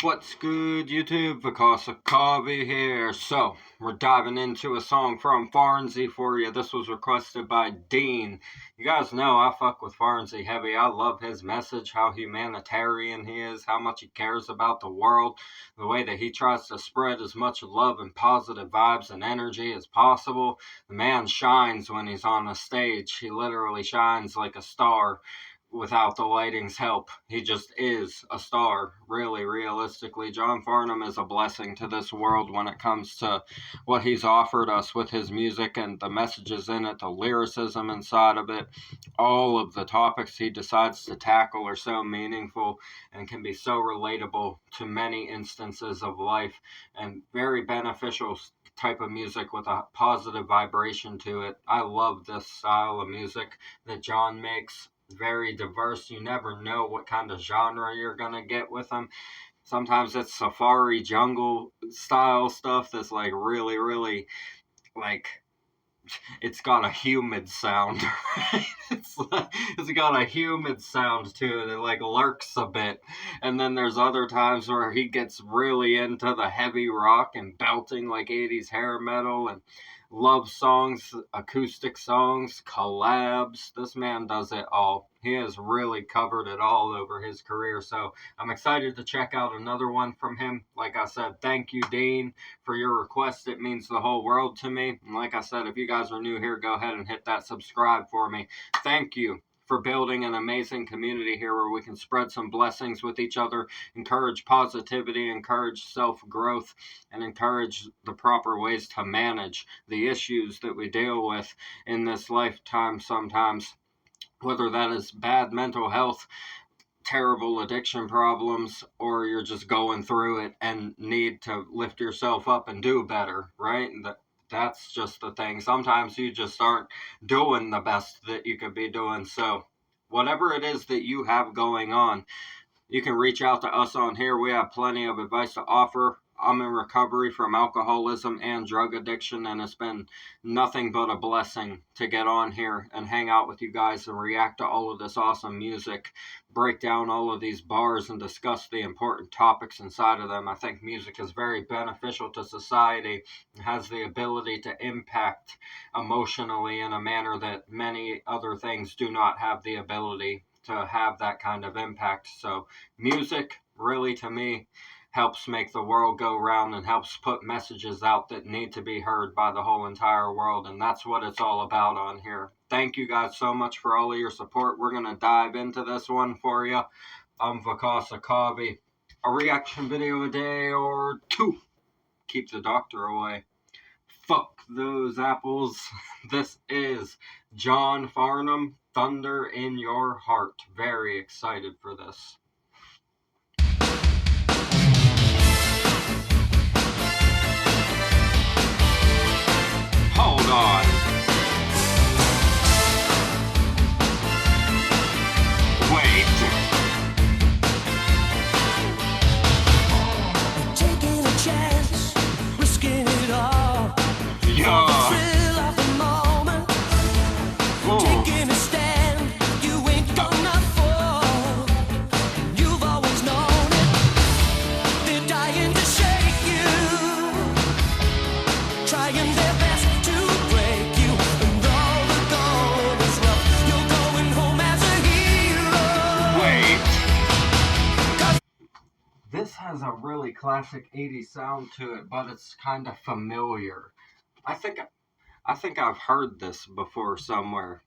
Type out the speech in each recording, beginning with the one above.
What's good, YouTube? Vakasa here. So, we're diving into a song from Farnsey for you. This was requested by Dean. You guys know I fuck with Farnsey heavy. I love his message, how humanitarian he is, how much he cares about the world, the way that he tries to spread as much love and positive vibes and energy as possible. The man shines when he's on the stage. He literally shines like a star. Without the lighting's help, he just is a star. Really, realistically, John Farnham is a blessing to this world when it comes to what he's offered us with his music and the messages in it, the lyricism inside of it. All of the topics he decides to tackle are so meaningful and can be so relatable to many instances of life, and very beneficial type of music with a positive vibration to it. I love this style of music that John makes. Very diverse. You never know what kind of genre you're gonna get with them. Sometimes it's safari jungle style stuff that's like really like, it's got a humid sound, right? It's got a humid sound to it. It like lurks a bit. And then there's other times where he gets really into the heavy rock and belting like 80s hair metal and love songs, acoustic songs, collabs. This man does it all. He has really covered it all over his career. So I'm excited to check out another one from him. Like I said, thank you, Dean, for your request. It means the whole world to me. And like I said, if you guys are new here, go ahead and hit that subscribe for me. Thank you for building an amazing community here where we can spread some blessings with each other, encourage positivity, encourage self-growth, and encourage the proper ways to manage the issues that we deal with in this lifetime sometimes, whether that is bad mental health, terrible addiction problems, or you're just going through it and need to lift yourself up and do better, right? That's just the thing. Sometimes you just aren't doing the best that you could be doing. So whatever it is that you have going on, you can reach out to us on here. We have plenty of advice to offer. I'm in recovery from alcoholism and drug addiction, and it's been nothing but a blessing to get on here and hang out with you guys and react to all of this awesome music, break down all of these bars and discuss the important topics inside of them. I think music is very beneficial to society and has the ability to impact emotionally in a manner that many other things do not have the ability to have that kind of impact. So music really, to me, helps make the world go round and helps put messages out that need to be heard by the whole entire world. And that's what it's all about on here. Thank you guys so much for all of your support. We're going to dive into this one for you. I'm Vakasa Kavi. A reaction video a day or two. Keep the doctor away. Fuck those apples. This is John Farnham, Thunder in Your Heart. Very excited for this. Hold on. Wait. Taking a chance, risking it all. Yeah. Thrill of the moment. Taking a stand, you ain't gonna fall. You've always known it. They're dying to shake you, trying their best to break you. And all the going is rough. You're going home as a hero. Wait. This has a really classic 80s sound to it, but it's kind of familiar. I think I've heard this before somewhere.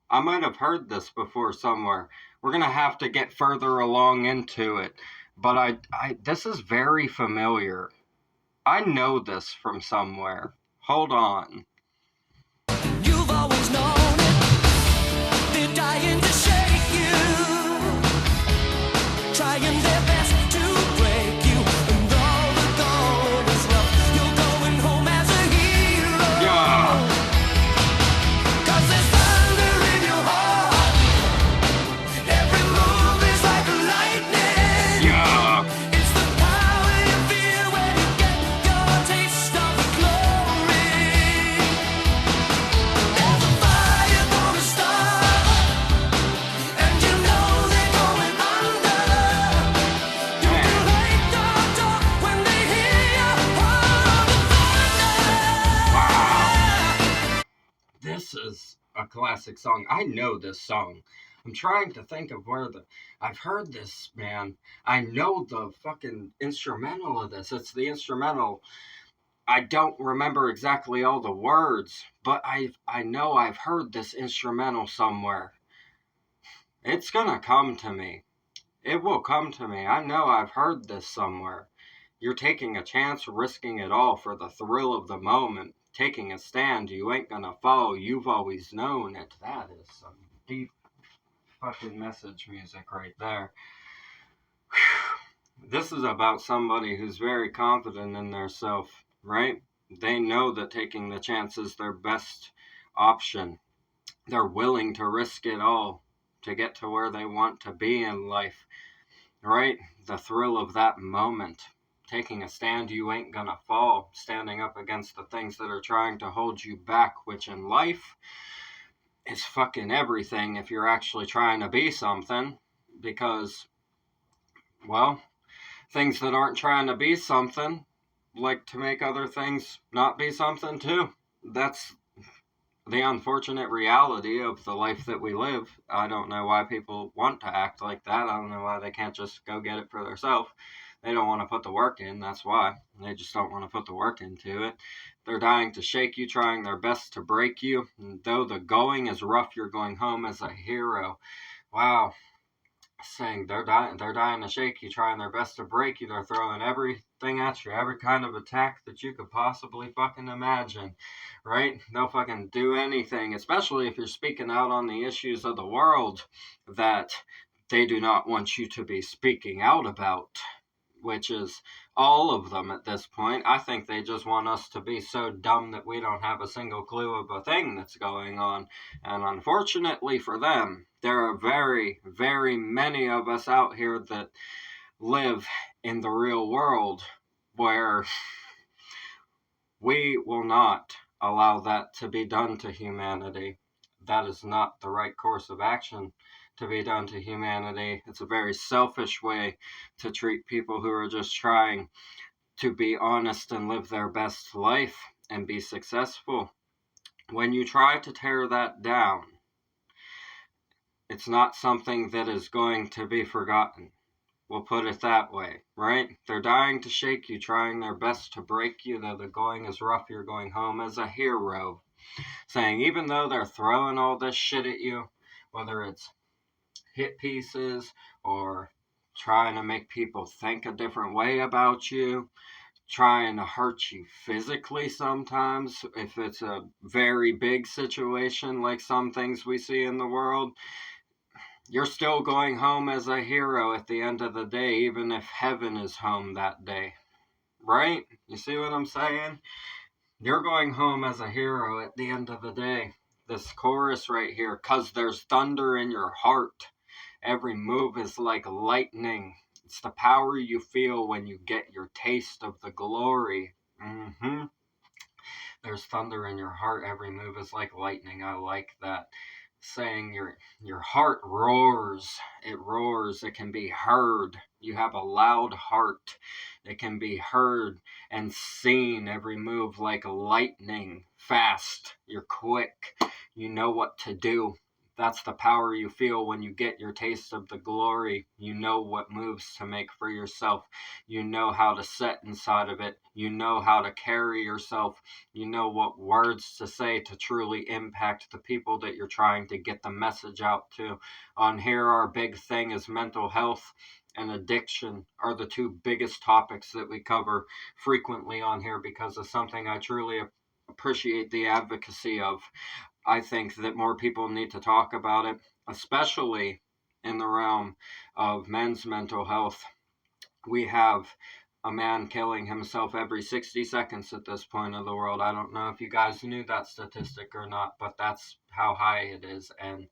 I might have heard this before somewhere. We're gonna have to get further along into it, but I this is very familiar. I know this from somewhere. Hold on. You've always known it. They're dying to shake you, trying their best to break you. And all the going is rough. You're going home as a hero. Yeah. 'Cause there's thunder in your heart. Every move is like lightning. Yeah. It's the power you feel when you get your taste of the glory. There's a fire gonna start. classic song. I know this song. I'm trying to think of I've heard this, man. I know the fucking instrumental of this. It's the instrumental. I don't remember exactly all the words, but I know I've heard this instrumental somewhere. It's gonna come to me. It will come to me. I know I've heard this somewhere. You're taking a chance, risking it all for the thrill of the moment. Taking a stand, you ain't gonna fall. You've always known it. That is some deep fucking message music right there. Whew. This is about somebody who's very confident in their self, right? They know that taking the chance is their best option. They're willing to risk it all to get to where they want to be in life, right? The thrill of that moment. Taking a stand, you ain't gonna fall. Standing up against the things that are trying to hold you back, which in life is fucking everything if you're actually trying to be something. Because, well, things that aren't trying to be something like to make other things not be something too. That's the unfortunate reality of the life that we live. I don't know why people want to act like that. I don't know why they can't just go get it for themselves. They don't want to put the work in, that's why. They just don't want to put the work into it. They're dying to shake you, trying their best to break you. And though the going is rough, you're going home as a hero. Wow. Saying they're dying to shake you, trying their best to break you. They're throwing everything at you, every kind of attack that you could possibly fucking imagine, right? They'll fucking do anything, especially if you're speaking out on the issues of the world that they do not want you to be speaking out about, which is all of them at this point. I think they just want us to be so dumb that we don't have a single clue of a thing that's going on. And unfortunately for them, there are very, very many of us out here that live in the real world where we will not allow that to be done to humanity. That is not the right course of action to be done to humanity. It's a very selfish way to treat people who are just trying to be honest and live their best life and be successful. When you try to tear that down, it's not something that is going to be forgotten. We'll put it that way, right? They're dying to shake you, trying their best to break you. Though the going is rough, you're going home as a hero. Saying even though they're throwing all this shit at you, whether it's hit pieces or trying to make people think a different way about you, trying to hurt you physically sometimes, if it's a very big situation like some things we see in the world, you're still going home as a hero at the end of the day, even if heaven is home that day, right? You see what I'm saying? You're going home as a hero at the end of the day. This chorus right here, 'cause there's thunder in your heart. Every move is like lightning. It's the power you feel when you get your taste of the glory. There's thunder in your heart. Every move is like lightning. I like that. Saying your heart roars. It roars. It can be heard. You have a loud heart. It can be heard and seen. Every move like lightning. Fast. You're quick. You know what to do. That's the power you feel when you get your taste of the glory. You know what moves to make for yourself. You know how to set inside of it. You know how to carry yourself. You know what words to say to truly impact the people that you're trying to get the message out to. On here, our big thing is mental health and addiction are the two biggest topics that we cover frequently on here because of something I truly appreciate the advocacy of. I think that more people need to talk about it, especially in the realm of men's mental health. We have a man killing himself every 60 seconds at this point of the world. I don't know if you guys knew that statistic or not, but that's how high it is, and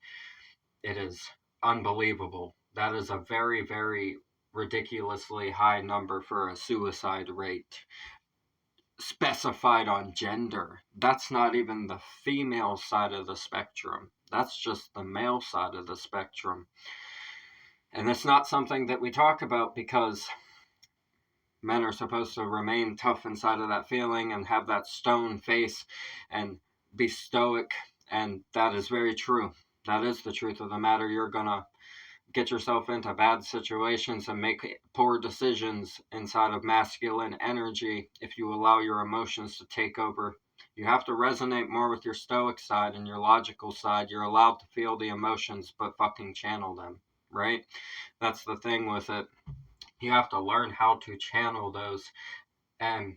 it is unbelievable. That is a very, very ridiculously high number for a suicide rate. Specified on gender. That's not even the female side of the spectrum. That's just the male side of the spectrum. And it's not something that we talk about because men are supposed to remain tough inside of that feeling and have that stone face and be stoic And that is very true. That is the truth of the matter. You're going to get yourself into bad situations and make poor decisions inside of masculine energy if you allow your emotions to take over. You have to resonate more with your stoic side and your logical side. You're allowed to feel the emotions, but fucking channel them, right? That's the thing with it. You have to learn how to channel those. And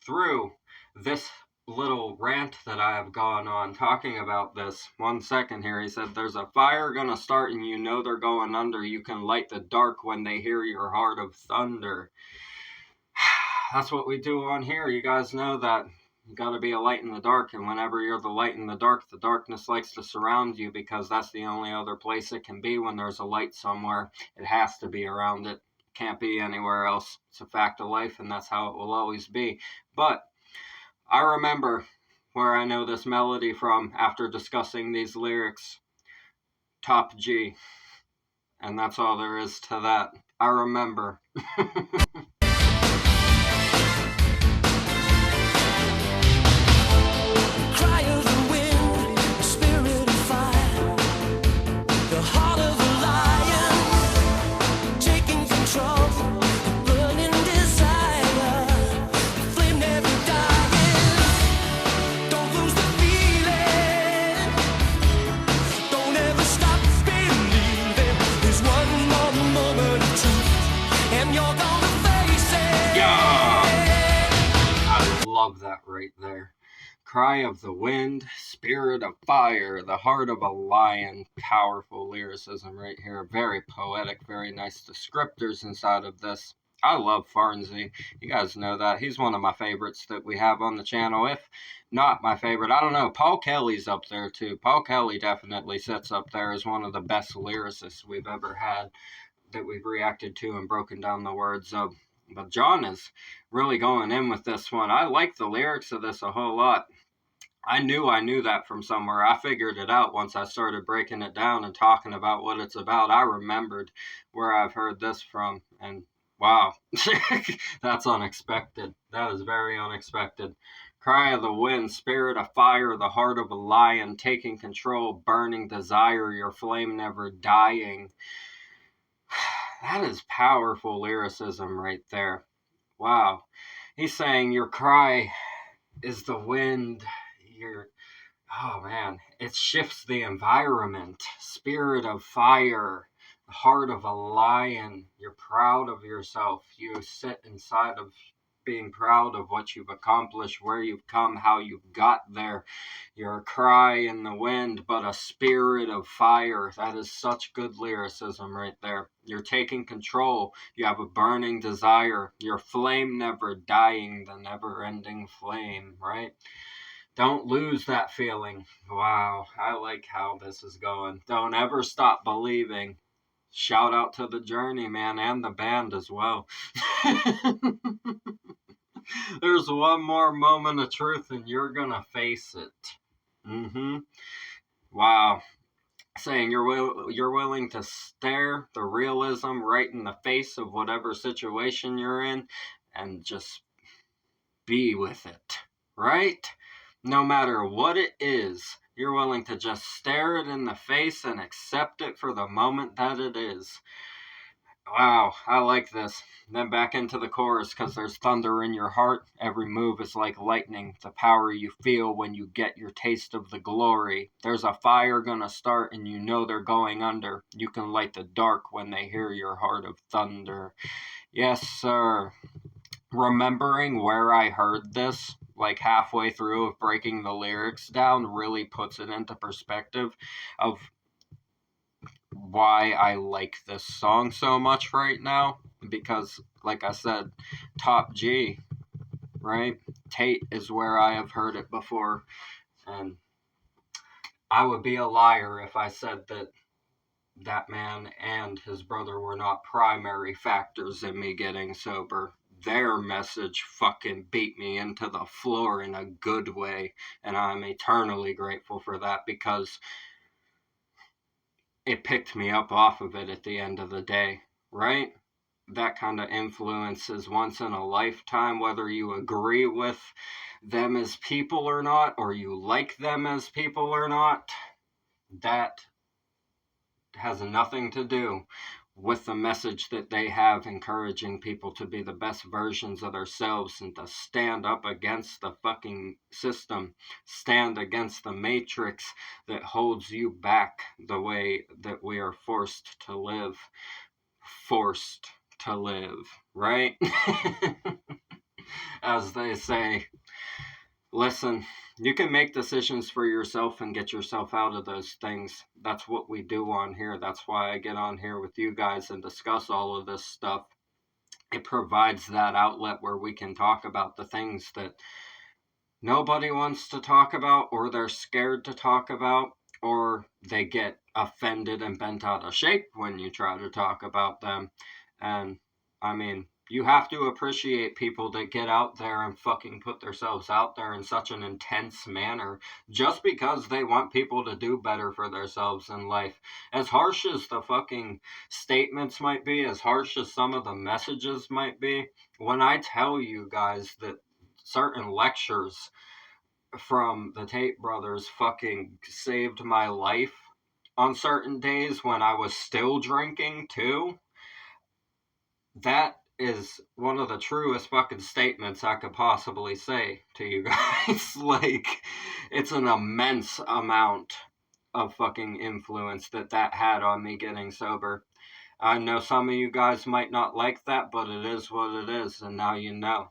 through this little rant that I have gone on talking about this, 1 second here, he said, there's a fire gonna start and you know they're going under. You can light the dark when they hear your heart of thunder. That's what we do on here. You guys know that you got to be a light in the dark, and whenever you're the light in the darkness likes to surround you, because that's the only other place it can be. When there's a light somewhere, it has to be around it. Can't be anywhere else. It's a fact of life, and that's how it will always be. But I remember where I know this melody from after discussing these lyrics. Top G. And that's all there is to that. I remember. Cry of the wind, the spirit of fire, the heart of a lion, taking control, the burning desire, the flame never dying. Don't lose the feeling, don't ever stop believing. There's one more moment of truth, and you're gonna face it. Yeah! I love that right there. Cry of the wind, spirit of fire, the heart of a lion. Powerful lyricism right here. Very poetic, very nice descriptors inside of this. I love Farnsey. You guys know that. He's one of my favorites that we have on the channel. If not my favorite, I don't know. Paul Kelly's up there too. Paul Kelly definitely sits up there as one of the best lyricists we've ever had that we've reacted to and broken down the words of. But John is really going in with this one. I like the lyrics of this a whole lot. I knew that from somewhere. I figured it out once I started breaking it down and talking about what it's about. I remembered where I've heard this from, and wow, that's unexpected. That is very unexpected. Cry of the wind, spirit of fire, the heart of a lion, taking control, burning desire, your flame never dying. That is powerful lyricism right there. Wow. He's saying your cry is the wind. Oh man, it shifts the environment. Spirit of fire, the heart of a lion. You're proud of yourself. You sit inside of being proud of what you've accomplished, where you've come, how you've got there. You're a cry in the wind, but a spirit of fire. That is such good lyricism right there. You're taking control. You have a burning desire. Your flame never dying, the never-ending flame, right? Don't lose that feeling. Wow, I like how this is going. Don't ever stop believing. Shout out to the journey, man, and the band as well. There's one more moment of truth and you're gonna face it. Wow. Saying you're willing to stare the realism right in the face of whatever situation you're in and just be with it, right? No matter what it is, you're willing to just stare it in the face and accept it for the moment that it is. Wow, I like this. Then back into the chorus, because there's thunder in your heart. Every move is like lightning, the power you feel when you get your taste of the glory. There's a fire gonna start and you know they're going under. You can light the dark when they hear your heart of thunder. Yes, sir. Remembering where I heard this, like halfway through of breaking the lyrics down, really puts it into perspective of why I like this song so much right now. Because, like I said, Top G, right? Tate is where I have heard it before. And I would be a liar if I said that that man and his brother were not primary factors in me getting sober. Their message fucking beat me into the floor in a good way, and I'm eternally grateful for that because it picked me up off of it at the end of the day, right? that kind of influence is once in a lifetime, whether you agree with them as people or not, or you like them as people or not. That has nothing to do with the message that they have, encouraging people to be the best versions of themselves and to stand up against the fucking system, stand against the matrix that holds you back the way that we are forced to live. Forced to live, right? As they say. Listen, you can make decisions for yourself and get yourself out of those things. That's what we do on here. That's why I get on here with you guys and discuss all of this stuff. It provides that outlet where we can talk about the things that nobody wants to talk about, or they're scared to talk about, or they get offended and bent out of shape when you try to talk about them. And I mean, you have to appreciate people that get out there and fucking put themselves out there in such an intense manner just because they want people to do better for themselves in life. As harsh as the fucking statements might be, as harsh as some of the messages might be, when I tell you guys that certain lectures from the Tate brothers fucking saved my life on certain days when I was still drinking too, that is one of the truest fucking statements I could possibly say to you guys. Like, it's an immense amount of fucking influence that had on me getting sober. I know some of you guys might not like that, but it is what it is, and now you know.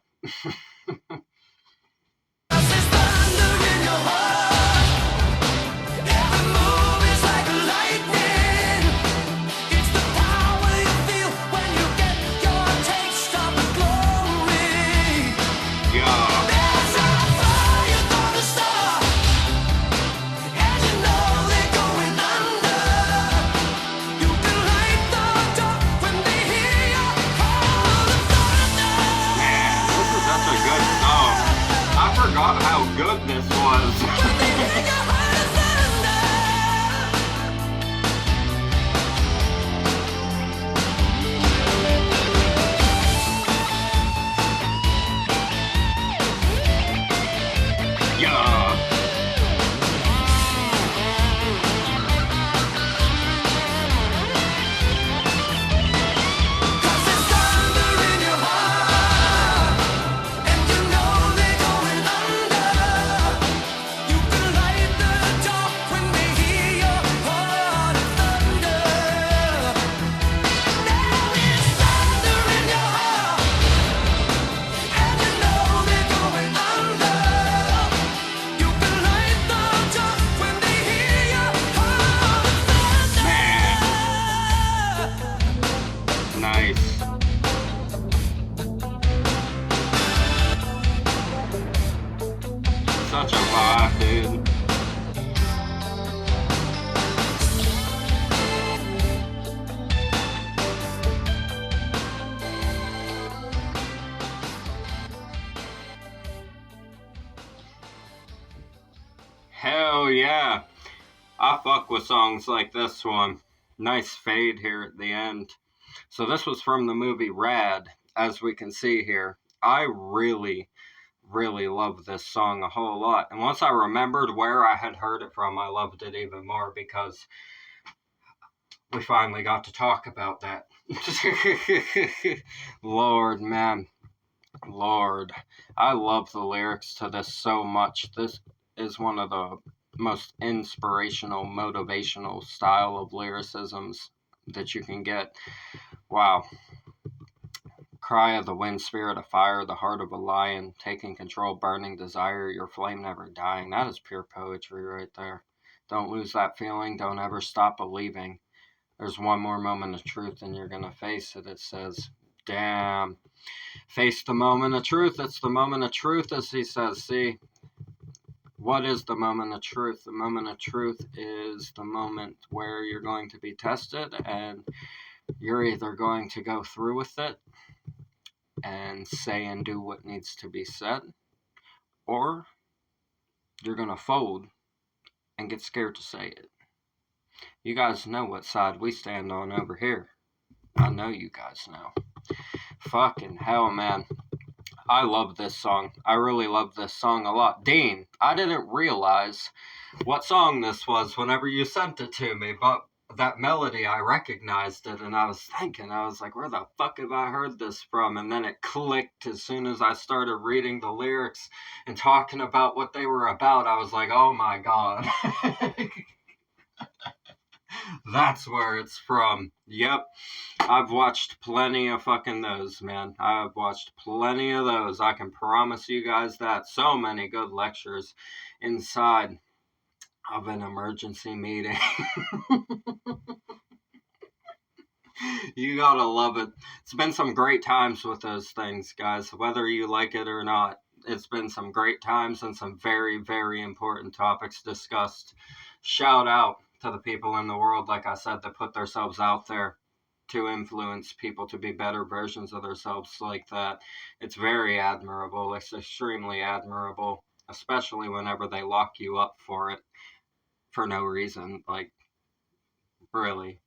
How good this was. Such a vibe, dude. Hell yeah. I fuck with songs like this one. Nice fade here at the end. So this was from the movie Rad, as we can see here. I really love this song a whole lot. And once I remembered where I had heard it from, I loved it even more because we finally got to talk about that. Lord, man. Lord. I love the lyrics to this so much. This is one of the most inspirational, motivational style of lyricisms that you can get. Wow. Cry of the wind, spirit of fire, the heart of a lion, taking control, burning desire, your flame never dying. That is pure poetry right there. Don't lose that feeling. Don't ever stop believing. There's one more moment of truth and you're going to face it. It says, damn. Face the moment of truth. It's the moment of truth, as he says. See, what is the moment of truth? The moment of truth is the moment where you're going to be tested and you're either going to go through with it and say and do what needs to be said, or you're going to fold and get scared to say it. You guys know what side we stand on over here. I know you guys know. Fucking hell, man. I love this song. I really love this song a lot. Dean, I didn't realize what song this was whenever you sent it to me, but that melody, I recognized it, and I was thinking, I was like, where the fuck have I heard this from? And then it clicked as soon as I started reading the lyrics and talking about what they were about. I was like, oh my god. That's where it's from. Yep. I've watched plenty of fucking those, man. I've watched plenty of those. I can promise you guys that. So many good lectures inside of an emergency meeting. You gotta love it. It's been some great times with those things, guys. Whether you like it or not, it's been some great times and some very, very important topics discussed. Shout out to the people in the world, like I said, that put themselves out there to influence people to be better versions of themselves like that. It's very admirable. It's extremely admirable, especially whenever they lock you up for it for no reason. Like, really.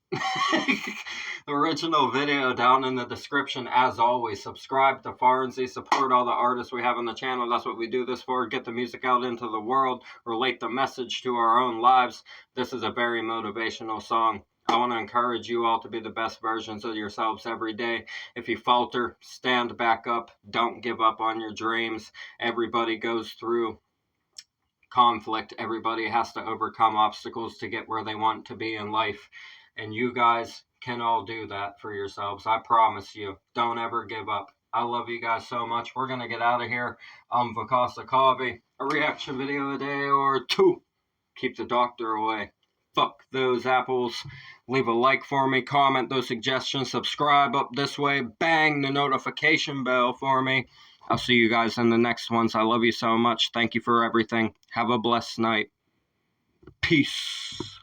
Original video down in the description. As always, subscribe to Farnsey, support all the artists we have on the channel. That's what we do this for. Get the music out into the world, relate the message to our own lives. This is a very motivational song. I want to encourage you all to be the best versions of yourselves every day. If you falter, stand back up. Don't give up on your dreams. Everybody goes through conflict. Everybody has to overcome obstacles to get where they want to be in life. And you guys can all do that for yourselves. I promise you. Don't ever give up. I love you guys so much. We're going to get out of here. I'm Vakasa Kavi. A reaction video a day or two. Keep the doctor away. Fuck those apples. Leave a like for me. Comment those suggestions. Subscribe up this way. Bang the notification bell for me. I'll see you guys in the next ones. I love you so much. Thank you for everything. Have a blessed night. Peace.